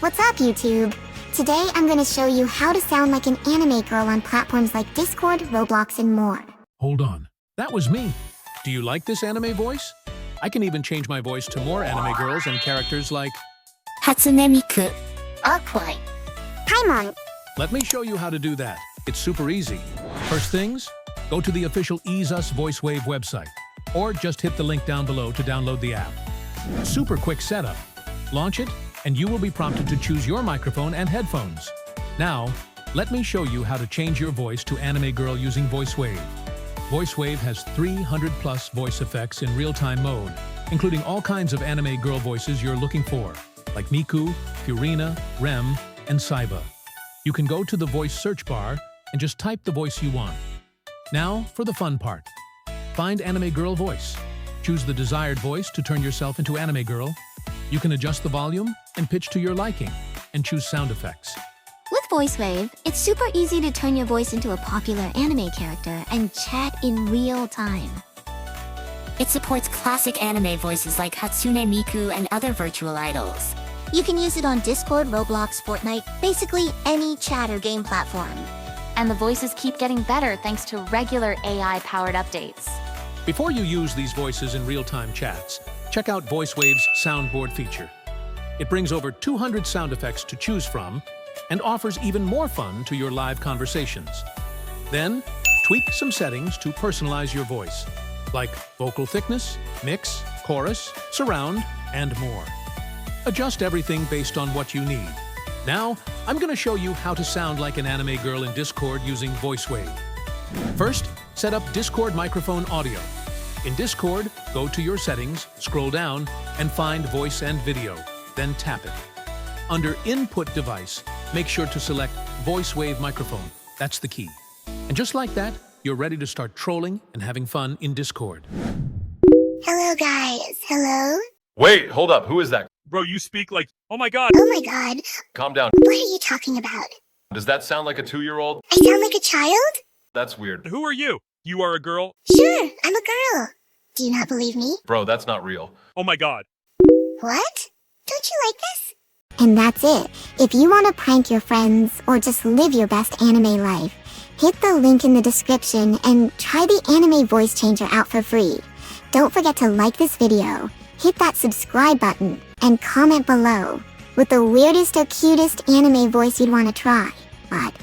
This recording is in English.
What's up, YouTube? Today I'm gonna show you how to sound like an anime girl on platforms like Discord, Roblox, and more. Hold on. That was me. Do you like this anime voice? I can even change my voice to more anime girls and characters like Miku, Aqua, Paimon. Let me show you how to do that. It's super easy. First things, go to the official Ease Us VoiceWave website, or just hit the link down below to download the app. Super quick setup. Launch it, and you will be prompted to choose your microphone and headphones. Now, let me show you how to change your voice to anime girl using VoiceWave. VoiceWave has 300+ voice effects in real-time mode, including all kinds of anime girl voices you're looking for, like Miku, Furina, Rem, and Saiba. You can go to the voice search bar and just type the voice you want. Now, for the fun part. Find anime girl voice. Choose the desired voice to turn yourself into anime girl. You can adjust the volume and pitch to your liking, and choose sound effects. With VoiceWave, it's super easy to turn your voice into a popular anime character and chat in real time. It supports classic anime voices like Hatsune Miku and other virtual idols. You can use it on Discord, Roblox, Fortnite, basically any chat or game platform. And the voices keep getting better thanks to regular AI-powered updates. Before you use these voices in real-time chats, check out VoiceWave's Soundboard feature. It brings over 200 sound effects to choose from and offers even more fun to your live conversations. Then, tweak some settings to personalize your voice, like vocal thickness, mix, chorus, surround, and more. Adjust everything based on what you need. Now, I'm going to show you how to sound like an anime girl in Discord using VoiceWave. First, set up Discord microphone audio. In Discord, go to your settings, scroll down, and find voice and video, then tap it. Under Input Device, make sure to select VoiceWave microphone. That's the key. And just like that, you're ready to start trolling and having fun in Discord. Hello, guys. Hello? Wait, hold up. Who is that? Bro, you speak like, oh my god. Oh my god. Calm down. What are you talking about? Does that sound like a 2-year-old? I sound like a child? That's weird. Who are you? You are a girl? Sure, I'm a girl. Do you not believe me? Bro, that's not real. Oh my god. What? Don't you like this? And that's it. If you want to prank your friends or just live your best anime life, hit the link in the description and try the anime voice changer out for free. Don't forget to like this video, hit that subscribe button, and comment below with the weirdest or cutest anime voice you'd want to try. But